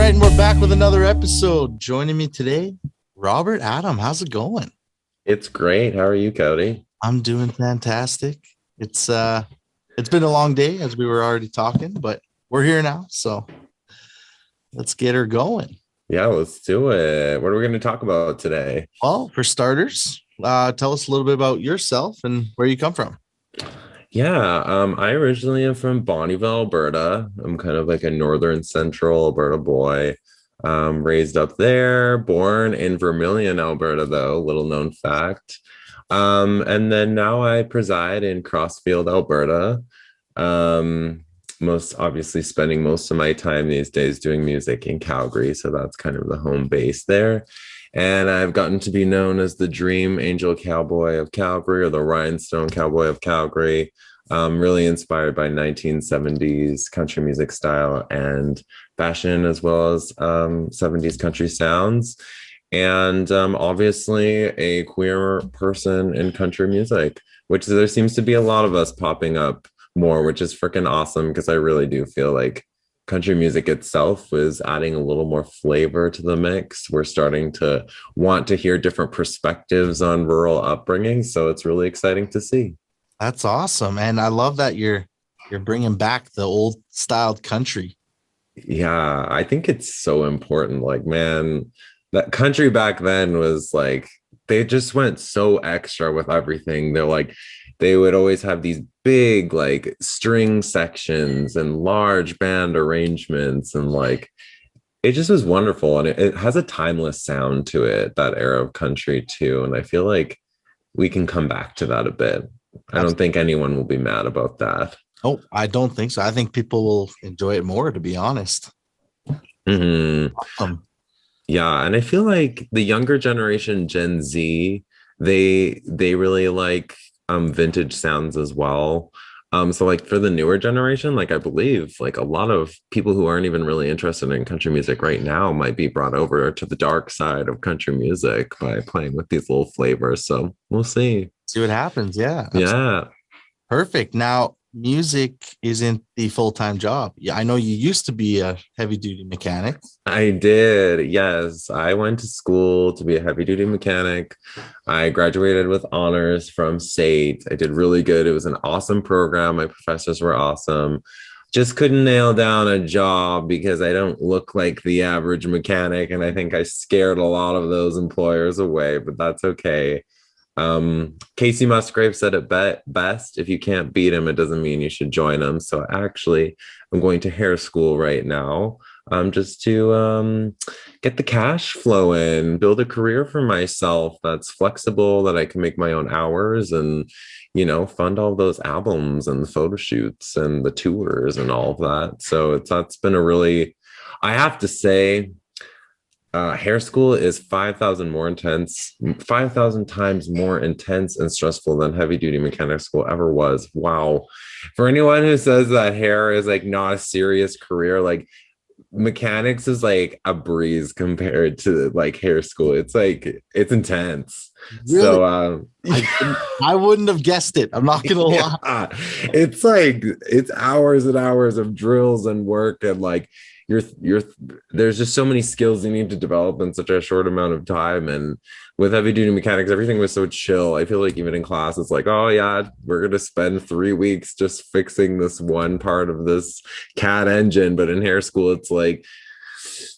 right, and we're back with another episode. Joining me today, Robert Adam. How's it going? It's great. How are you, Cody? I'm doing fantastic. It's been a long day, as we were already talking, but we're here now, so let's get her going. Yeah, let's do it. What are we going to talk about today? Well, for starters, tell us a little bit about yourself and where you come from. Yeah, I originally am from Bonnyville, Alberta. I'm kind of like a northern central Alberta boy. Raised up there, born in Vermilion, Alberta, though, little known fact. And then now I preside in Crossfield, Alberta. Most obviously spending most of my time these days doing music in Calgary. So that's kind of the home base there. And I've gotten to be known as the Dream Angel Cowboy of Calgary or the Rhinestone Cowboy of Calgary. Really inspired by 1970s country music style and fashion, as well as 70s country sounds. And obviously a queer person in country music, which there seems to be a lot of us popping up more, which is freaking awesome because I really do feel like country music itself is adding a little more flavor to the mix. We're starting to want to hear different perspectives on rural upbringing, so it's really exciting to see. That's awesome, and I love that you're bringing back the old styled country. Yeah, I think it's so important. Like, man, that country back then was like they just went so extra with everything. They're like they would always have these big like string sections and large band arrangements, and like it just was wonderful. And it has a timeless sound to it, that era of country too. And I feel like we can come back to that a bit. I don't think anyone will be mad about that. Oh, I don't think so. I think people will enjoy it more, to be honest. Mm-hmm. Yeah, and I feel like the younger generation, Gen Z, they really like vintage sounds as well. So like for the newer generation, like I believe like a lot of people who aren't even really interested in country music right now might be brought over to the dark side of country music by playing with these little flavors. So we'll see. See what happens. Yeah. Yeah. Perfect. Now, music isn't the full-time job. Yeah, I know you used to be a heavy-duty mechanic. I did. Yes. I went to school to be a heavy duty mechanic. I graduated with honors from SAIT. I did really good. It was an awesome program. My professors were awesome. Just couldn't nail down a job because I don't look like the average mechanic. And I think I scared a lot of those employers away, but that's okay. Casey Musgrave said it best: if you can't beat him, it doesn't mean you should join him. So actually, I'm going to hair school right now, just to get the cash flow in, build a career for myself that's flexible, that I can make my own hours, and fund all those albums and the photo shoots and the tours and all of that. So that's been a really, I have to say, hair school is 5,000 times more intense and stressful than heavy duty mechanic school ever was. Wow. For anyone who says that hair is like not a serious career, like mechanics is like a breeze compared to like hair school. It's like, it's intense. Really? So, I wouldn't have guessed it. I'm not gonna lie. It's like it's hours and hours of drills and work, and like you're there's just so many skills you need to develop in such a short amount of time. And with heavy duty mechanics, everything was so chill. I feel like even in class, it's like, oh yeah, we're gonna spend 3 weeks just fixing this one part of this cat engine. But in hair school, it's like,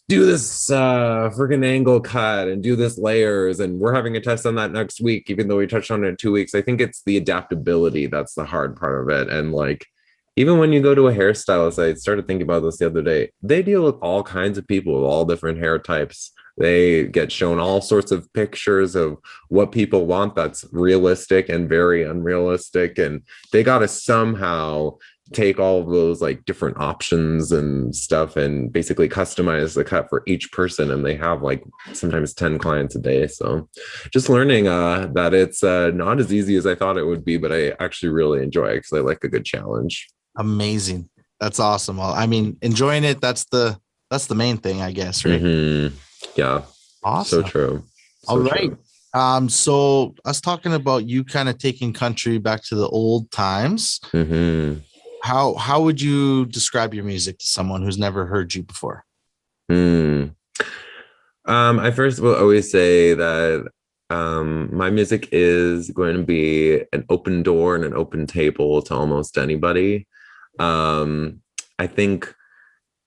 do this freaking angle cut and do this layers, and we're having a test on that next week, even though we touched on it in 2 weeks. I think it's the adaptability that's the hard part of it. And like, even when you go to a hairstylist, I started thinking about this the other day, they deal with all kinds of people with all different hair types. They get shown all sorts of pictures of what people want that's realistic and very unrealistic, and they got to somehow take all of those like different options and stuff and basically customize the cut for each person. And they have like sometimes 10 clients a day. So just learning that it's not as easy as I thought it would be, but I actually really enjoy it because I like a good challenge. Amazing. That's awesome. Well, I mean, enjoying it, that's the main thing, I guess, right? Mm-hmm. Yeah. Awesome. So true. All right. So us talking about you kind of taking country back to the old times. Mm-hmm. How would you describe your music to someone who's never heard you before? Hmm. I first will always say that my music is going to be an open door and an open table to almost anybody. Um, I think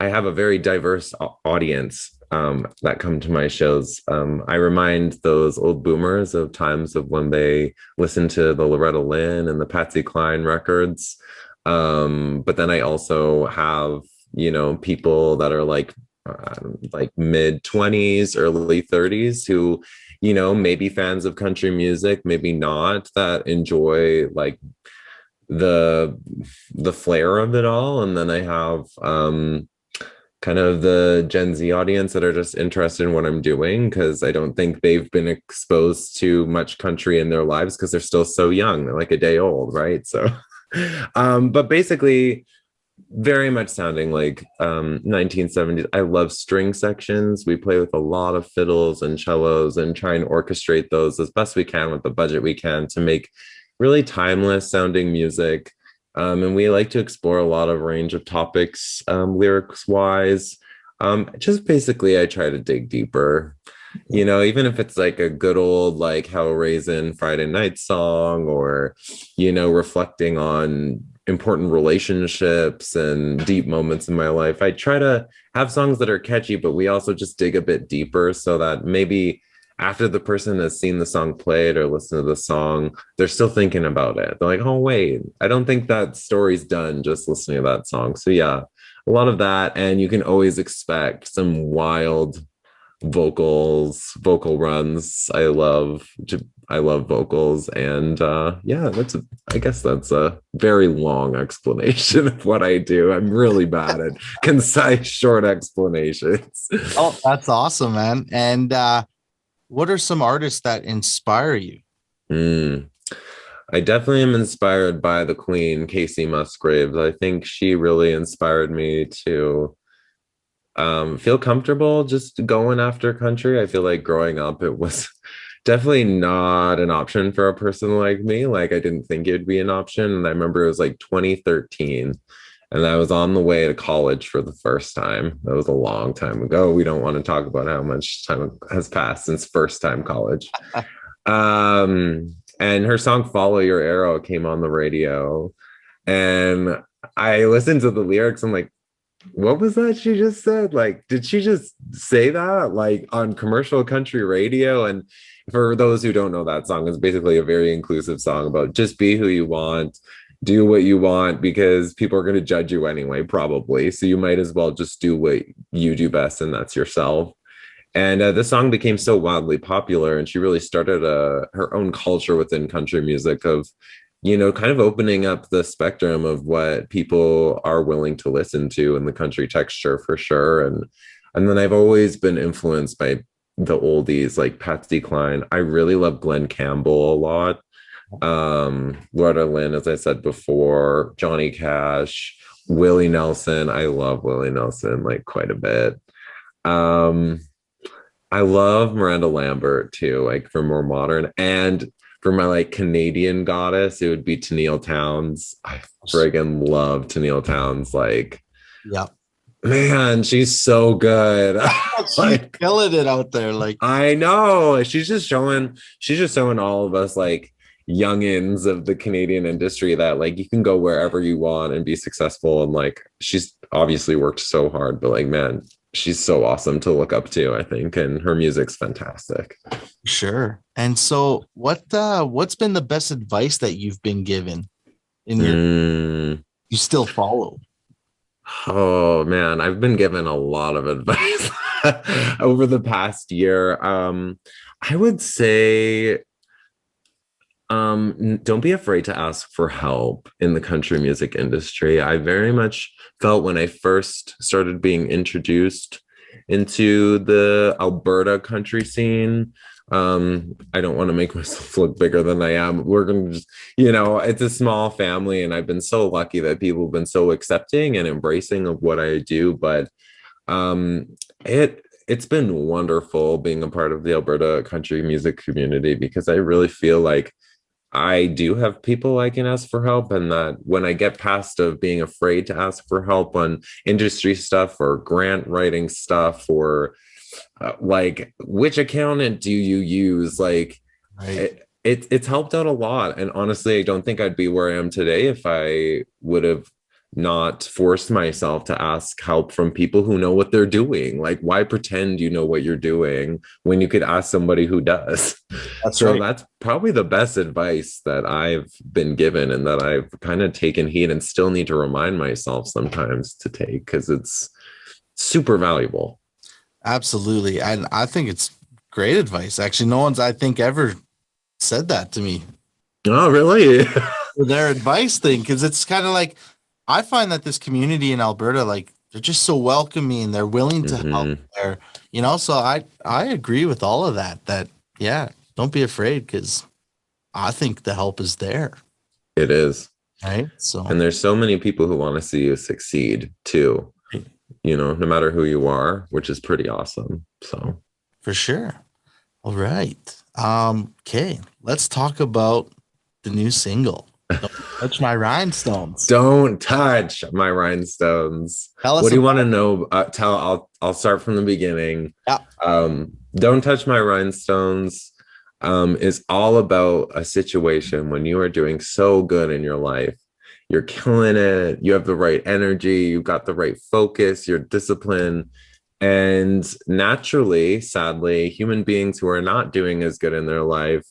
I have a very diverse audience that come to my shows. I remind those old boomers of times of when they listened to the Loretta Lynn and the Patsy Cline records. But then I also have, people that are like mid 20s, early 30s who, maybe fans of country music, maybe not, that enjoy like the the flair of it all. And then I have kind of the Gen Z audience that are just interested in what I'm doing because I don't think they've been exposed to much country in their lives because they're still so young. They're like a day old, right? So, but basically, very much sounding like 1970s. I love string sections. We play with a lot of fiddles and cellos and try and orchestrate those as best we can with the budget we can to make really timeless sounding music. And we like to explore a lot of range of topics, lyrics wise. Just basically, I try to dig deeper. Even if it's like a good old like Hellraisin Friday night song or, reflecting on important relationships and deep moments in my life. I try to have songs that are catchy, but we also just dig a bit deeper so that maybe after the person has seen the song played or listened to the song, they're still thinking about it. They're like, oh, wait, I don't think that story's done just listening to that song. So, yeah, a lot of that. And you can always expect some wild vocal runs. I love vocals. And yeah, I guess that's a very long explanation of what I do. I'm really bad at concise short explanations. Oh, that's awesome, man. And what are some artists that inspire you? Mm. I definitely am inspired by the Queen, Casey Musgraves. I think she really inspired me to feel comfortable just going after country. I feel like growing up, it was definitely not an option for a person like me. Like, I didn't think it'd be an option. And I remember it was like 2013, and I was on the way to college for the first time. That was a long time ago. We don't want to talk about how much time has passed since first time college. And her song Follow Your Arrow came on the radio. And I listened to the lyrics. I'm like, what was that she just said? Like, did she just say that like on commercial country radio? And for those who don't know, that song is basically a very inclusive song about just be who you want, do what you want, because people are going to judge you anyway, probably. So you might as well just do what you do best, and that's yourself. And the song became so wildly popular, and she really started her own culture within country music of, kind of opening up the spectrum of what people are willing to listen to in the country texture for sure. And then I've always been influenced by the oldies like Patsy Cline. I really love Glenn Campbell a lot. Loretta Lynn, as I said before, Johnny Cash, Willie Nelson. I love Willie Nelson like quite a bit. Um, I love Miranda Lambert too, like for more modern. And for my like Canadian goddess, it would be Tennille Towns. I friggin' love Tennille Towns. Like, Yeah. man, she's so good. She's Like, killing it out there. Like, I know. She's just showing all of us like youngins of the Canadian industry that like you can go wherever you want and be successful. And like she's obviously worked so hard, but like, man, she's so awesome to look up to, I think. And her music's fantastic. sure. And so what's been the best advice that you've been given in your you still follow? Oh man, I've been given a lot of advice over the past year. I would say don't be afraid to ask for help in the country music industry. I very much felt when I first started being introduced into the Alberta country scene. I don't want to make myself look bigger than I am. We're gonna just, it's a small family, and I've been so lucky that people have been so accepting and embracing of what I do. But it's been wonderful being a part of the Alberta country music community because I really feel like I do have people I can ask for help, and that when I get past of being afraid to ask for help on industry stuff or grant writing stuff or like which accountant do you use, like Right. it's helped out a lot. And honestly, I don't think I'd be where I am today if I would have not forced myself to ask help from people who know what they're doing. Like, why pretend you know what you're doing when you could ask somebody who does? That's So right. that's probably the best advice that I've been given and that I've kind of taken heed and still need to remind myself sometimes to take, because it's super valuable. Absolutely. And I think it's great advice. Actually, no one's, I think, ever said that to me Oh, really? for their advice thing. Cause it's kind of like, I find that this community in Alberta, like, they're just so welcoming. They're willing to help Mhm. there, so I agree with all of that, yeah, don't be afraid. Cause I think the help is there. It is. Right. So And there's so many people who want to see you succeed too, no matter who you are, which is pretty awesome. So, for sure. All right. Okay. Let's talk about the new single. Don't Touch My Rhinestones. don't touch my rhinestones. Tell What us do you want to about know? I'll start from the beginning. yeah. Don't touch my rhinestones is all about a situation when you are doing so good in your life. You're killing it. You have the right energy. You've got the right focus. You're disciplined. And naturally, sadly, human beings who are not doing as good in their life,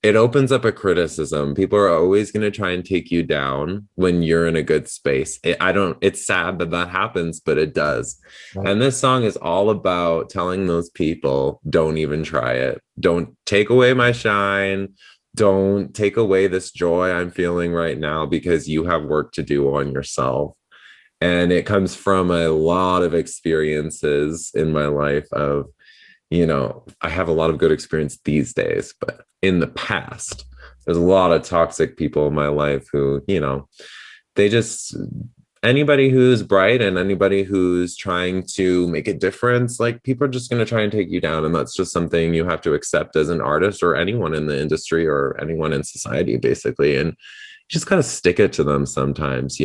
it opens up a criticism. People are always going to try and take you down when you're in a good space. I don't, it's sad that that happens, but it does. Right. And this song is all about telling those people, don't even try it. Don't take away my shine. Don't take away this joy I'm feeling right now, because you have work to do on yourself. And it comes from a lot of experiences in my life of, I have a lot of good experience these days, but in the past, there's a lot of toxic people in my life who, they just, anybody who's bright and anybody who's trying to make a difference, like people are just going to try and take you down. And that's just something you have to accept as an artist or anyone in the industry or anyone in society, basically. And you just kind of stick it to them sometimes,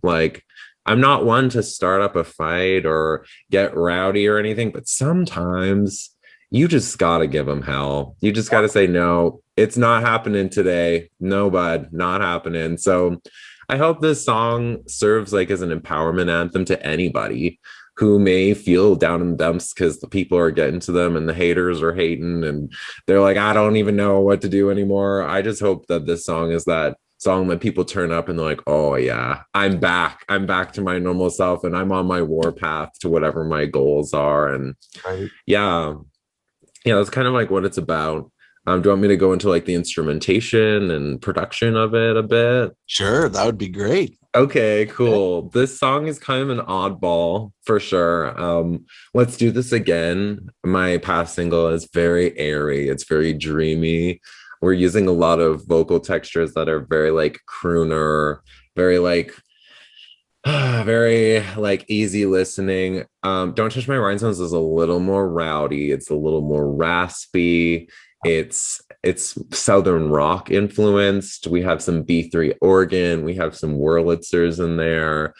like, I'm not one to start up a fight or get rowdy or anything, but sometimes you just got to give them hell. You just got to say, no, it's not happening today. No, bud, not happening. So I hope this song serves like as an empowerment anthem to anybody who may feel down in the dumps because the people are getting to them and the haters are hating and they're like, I don't even know what to do anymore. I just hope that this song is that song that people turn up and they're like, oh yeah, I'm back to my normal self and I'm on my war path to whatever my goals are. And Right. yeah, that's kind of like what it's about. Do you want me to go into like the instrumentation and production of it a bit? Sure, that would be great. Okay, Yeah. cool. This song is kind of an oddball for sure. Let's Do This Again. My past single is very airy, it's very dreamy. We're using a lot of vocal textures that are very like crooner, very like very like easy listening. Don't Touch My Rhinestones is a little more rowdy, it's a little more raspy. It's southern rock influenced. We have some B3 organ, we have some Wurlitzers in there.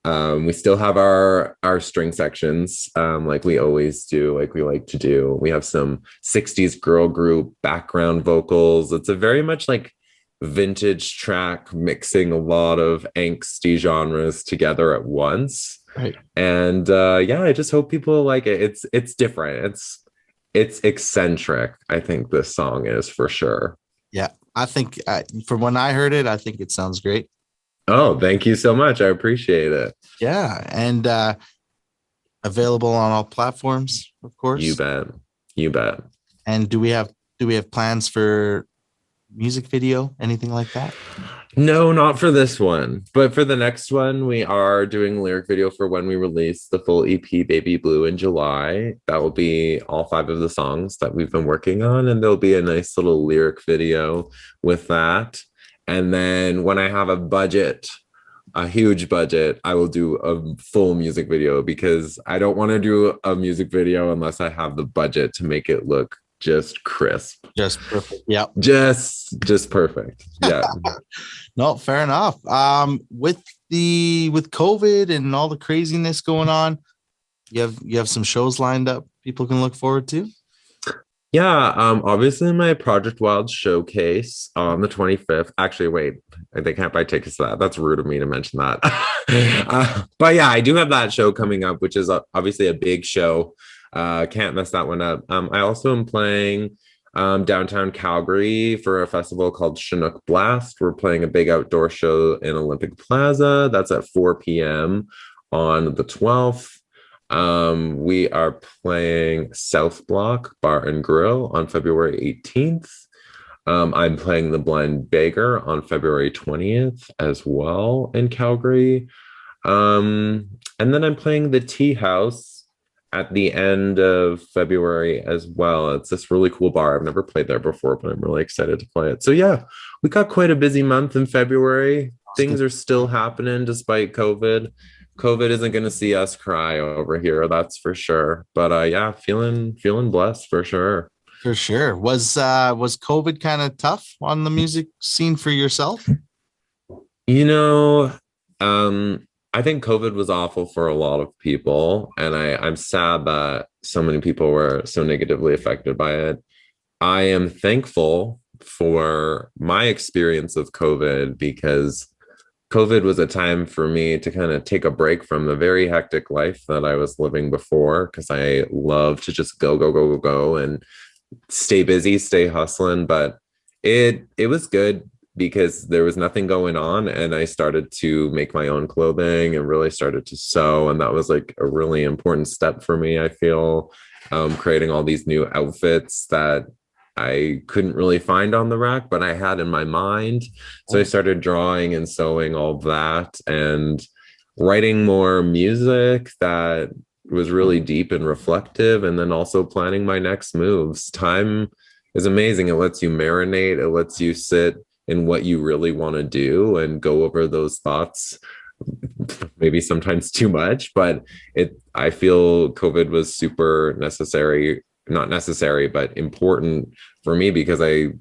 We still have our string sections, like we always do, like we like to do. We have some 60s girl group background vocals. It's a very much like vintage track mixing a lot of angsty genres together at once. Right. And yeah, I just hope people like it. It's different. It's eccentric. I think this song is for sure. Yeah. I think from when I heard it, I think it sounds great. Oh, thank you so much. I appreciate it. Yeah. And available on all platforms, of course. You bet. You bet. And do we have plans for music video, anything like that? No, not for this one, but for the next one, we are doing a lyric video for when we release the full EP Baby Blue in July. That will be all 5 of the songs that we've been working on, and there'll be a nice little lyric video with that. And then when I have a huge budget, I will do a full music video, because I don't want to do a music video unless I have the budget to make it look just crisp. Just perfect. Yeah. Just perfect. Yeah. No, fair enough. With COVID and all the craziness going on, you have some shows lined up people can look forward to. Yeah, obviously my Project Wild showcase on the 25th. Actually, wait, they can't buy tickets to that. That's rude of me to mention that. But yeah, I do have that show coming up, which is obviously a big show. Can't mess that one up. I also am playing downtown Calgary for a festival called Chinook Blast. We're playing a big outdoor show in Olympic Plaza. That's at 4 p.m. on the 12th. We are playing South Block Bar and Grill on February 18th. I'm playing the Blind Beggar on February 20th as well in Calgary. And then I'm playing the Tea House at the end of February as well. It's this really cool bar. I've never played there before, but I'm really excited to play it. So yeah, we got quite a busy month in February. Things are still happening despite COVID. COVID isn't going to see us cry over here, that's for sure. But yeah, feeling blessed for sure. For sure. Was COVID kind of tough on the music scene for yourself? You know, I think COVID was awful for a lot of people, and I'm sad that so many people were so negatively affected by it. I am thankful for my experience with COVID because COVID was a time for me to kind of take a break from the very hectic life that I was living before, because I love to just go and stay busy, stay hustling. But it was good because there was nothing going on, and I started to make my own clothing and really started to sew, and that was like a really important step for me. I feel creating all these new outfits that I couldn't really find on the rack, but I had in my mind. So I started drawing and sewing all that and writing more music that was really deep and reflective, and then also planning my next moves. Time is amazing. It lets you marinate. It lets you sit in what you really want to do and go over those thoughts, maybe sometimes too much, but I feel COVID was super necessary, not necessary, but important for me, because I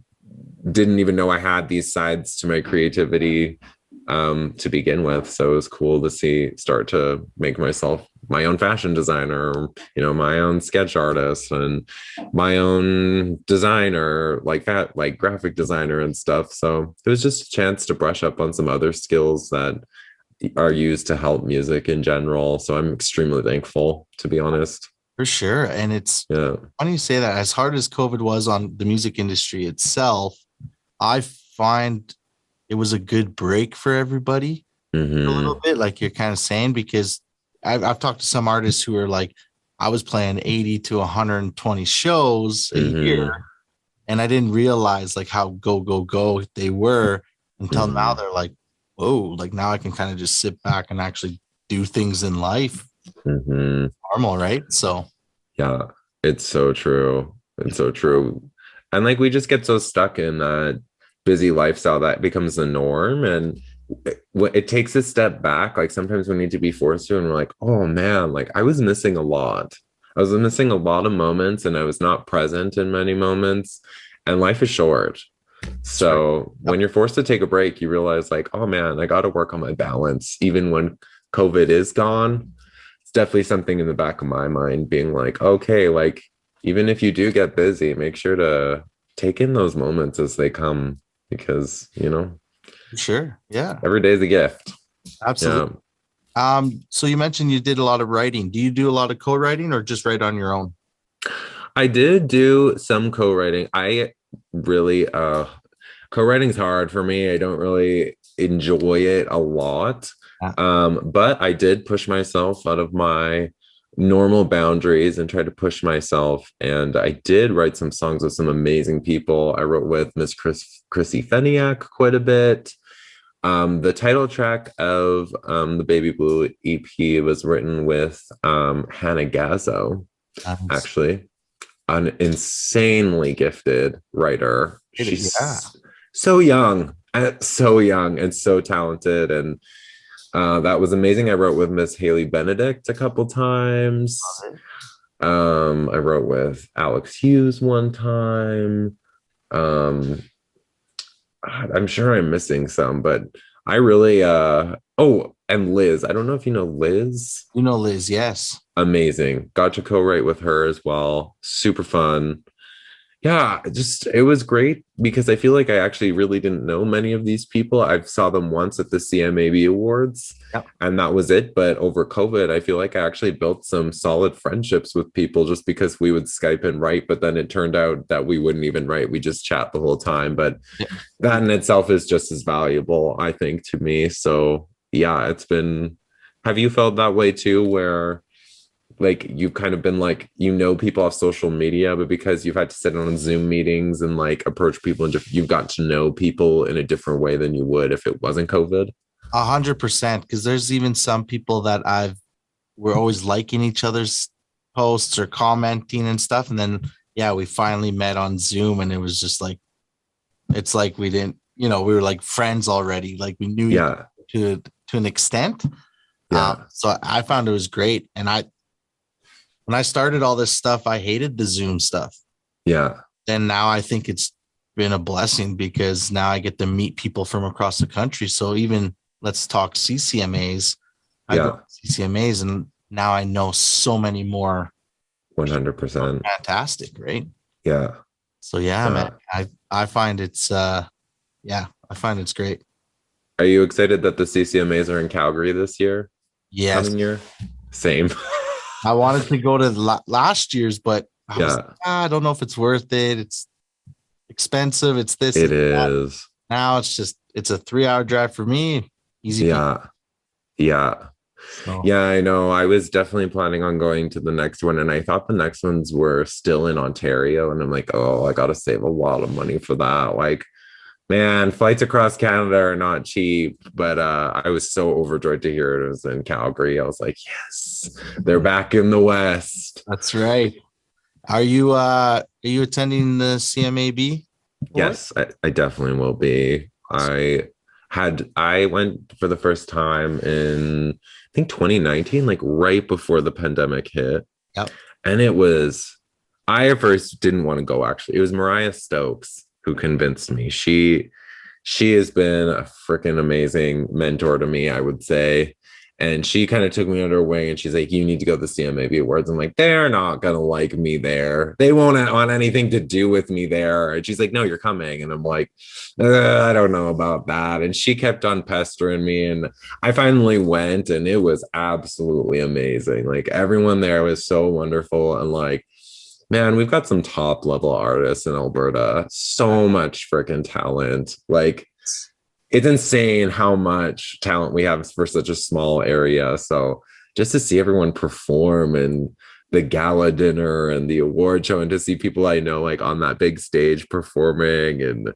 didn't even know I had these sides to my creativity to begin with. So it was cool to start to make myself my own fashion designer, my own sketch artist and my own designer, like that, like graphic designer and stuff. So it was just a chance to brush up on some other skills that are used to help music in general. So I'm extremely thankful, to be honest. For sure. And it's funny you say that. As hard as COVID was on the music industry itself, I find it was a good break for everybody a little bit, like you're kind of saying, because I've talked to some artists who are like, I was playing 80 to 120 shows a year, and I didn't realize like how go they were until now. They're like, whoa, like now I can kind of just sit back and actually do things in life normal, right? So yeah, it's so true. It's so true. And like we just get so stuck in that busy lifestyle that becomes the norm, and it takes a step back. Like sometimes we need to be forced to, and we're like, oh man, like I was missing a lot. I was missing a lot of moments, and I was not present in many moments, and life is short. So when you're forced to take a break, you realize like, oh man, I got to work on my balance. Even when COVID is gone, it's definitely something in the back of my mind being like, okay, like even if you do get busy, make sure to take in those moments as they come, because sure, yeah, every day is a gift. Absolutely. Yeah. So you mentioned you did a lot of writing. Do you do a lot of co-writing or just write on your own? I did do some co-writing. I really co-writing's hard for me. I don't really enjoy it a lot. But I did push myself out of my normal boundaries and try to push myself. And I did write some songs with some amazing people. I wrote with Miss Chrissy Feniak quite a bit. The title track of the Baby Blue EP was written with Hannah Gazzo, actually, an insanely gifted writer. She's so young and so talented, and that was amazing. I wrote with Miss Haley Benedict a couple times. I wrote with Alex Hughes one time. Um, I'm sure I'm missing some, but I really oh, and Liz. I don't know if you know Liz. You know Liz, yes. Amazing. Got to co-write with her as well. Super fun. Yeah, just it was great because I feel like I actually really didn't know many of these people. I saw them once at the CMAB Awards, Yep. and that was it. But over COVID, I feel like I actually built some solid friendships with people just because we would Skype and write. But then it turned out that we wouldn't even write; we just chat the whole time. But Yeah. that in itself is just as valuable, I think, to me. So yeah, it's been. Have you felt that way too, where like you've kind of been like people off social media, but because you've had to sit on Zoom meetings and like approach people and you've got to know people in a different way than you would if it wasn't COVID? 100%. Because there's even some people that we're always liking each other's posts or commenting and stuff. And then, yeah, we finally met on Zoom and it was just like, it's like we didn't, we were like friends already. Like we knew Yeah. to an extent. Yeah. So I found it was great. And when I started all this stuff, I hated the Zoom stuff. Yeah. And now I think it's been a blessing because now I get to meet people from across the country. So even let's talk CCMAs. I go to CCMAs and now I know so many more. 100%. Fantastic, right? Yeah. So yeah, man, I find it's I find it's great. Are you excited that the CCMAs are in Calgary this year? Yes. Coming year? Same. I wanted to go to last year's, but I was Yeah. I don't know if it's worth it. It's expensive. It's this. It that. is. Now it's a 3-hour drive for me. Easy. Yeah. Yeah. So. Yeah, I know. I was definitely planning on going to the next one, and I thought the next ones were still in Ontario. And I'm like, oh, I got to save a lot of money for that. Like, man, flights across Canada are not cheap. But I was so overjoyed to hear it was in Calgary. I was like, yes, they're back in the West. That's right. Are you attending the CMAB? Yes, I definitely will be. Awesome. I went for the first time in I think 2019, like right before the pandemic hit. Yep. And I at first didn't want to go actually. It was Mariah Stokes who convinced me. She has been a freaking amazing mentor to me, I would say. And she kind of took me under her wing and she's like, you need to go to the CMAB Awards. I'm like, they're not going to like me there. They won't want anything to do with me there. And she's like, no, you're coming. And I'm like, I don't know about that. And she kept on pestering me. And I finally went and it was absolutely amazing. Like everyone there was so wonderful. And like, man, we've got some top level artists in Alberta. So much freaking talent. Like, it's insane how much talent we have for such a small area. So just to see everyone perform and the gala dinner and the award show and to see people I know like on that big stage performing and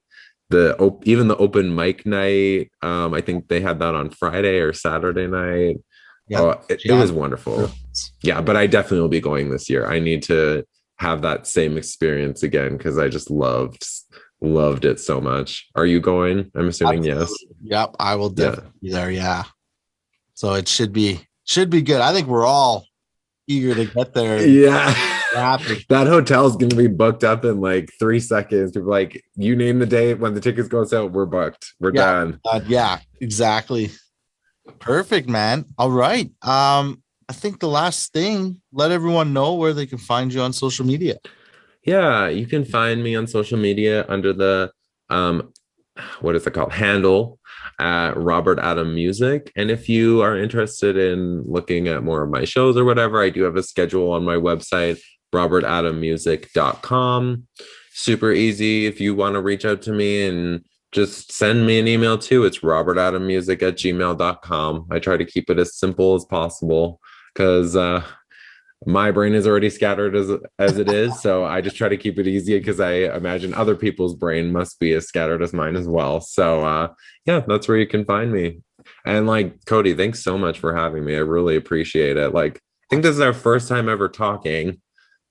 even the open mic night. I think they had that on Friday or Saturday night. Yeah, it was wonderful. Yeah, but I definitely will be going this year. I need to have that same experience again because I just loved it so much. Are you going? I'm assuming. Absolutely. Yes. Yep, I will definitely be there. Yeah. So it should be good. I think we're all eager to get there. Yeah. That hotel is going to be booked up in like 3 seconds. People like, you name the date when the tickets goes out, we're booked. We're done. Yeah, exactly. Perfect, man. All right. I think the last thing, let everyone know where they can find you on social media. Yeah, you can find me on social media under the what is it called? Handle at Robert Adam Music. And if you are interested in looking at more of my shows or whatever, I do have a schedule on my website, robertadammusic.com. Super easy. If you want to reach out to me and just send me an email too, it's robertadammusic@gmail.com. I try to keep it as simple as possible because my brain is already scattered as it is. So I just try to keep it easy because I imagine other people's brain must be as scattered as mine as well. So yeah, that's where you can find me. And like, Cody, thanks so much for having me. I really appreciate it. Like, I think this is our first time ever talking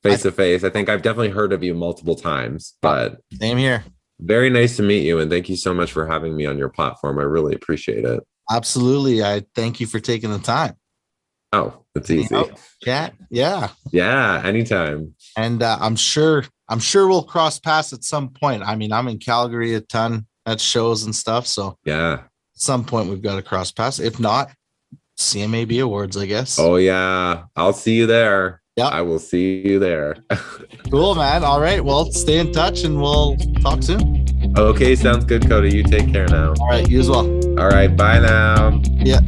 face to face. I think I've definitely heard of you multiple times, but same here. Very nice to meet you. And thank you so much for having me on your platform. I really appreciate it. Absolutely. I thank you for taking the time. Oh, that's easy. Chat. Yeah. Yeah, anytime. And I'm sure we'll cross paths at some point. I mean, I'm in Calgary a ton at shows and stuff. So yeah, at some point we've got to cross paths. If not, CMAB Awards, I guess. Oh yeah. I'll see you there. Yeah. I will see you there. Cool, man. All right. Well, stay in touch and we'll talk soon. Okay, sounds good, Cody. You take care now. All right, you as well. All right, bye now. Yeah.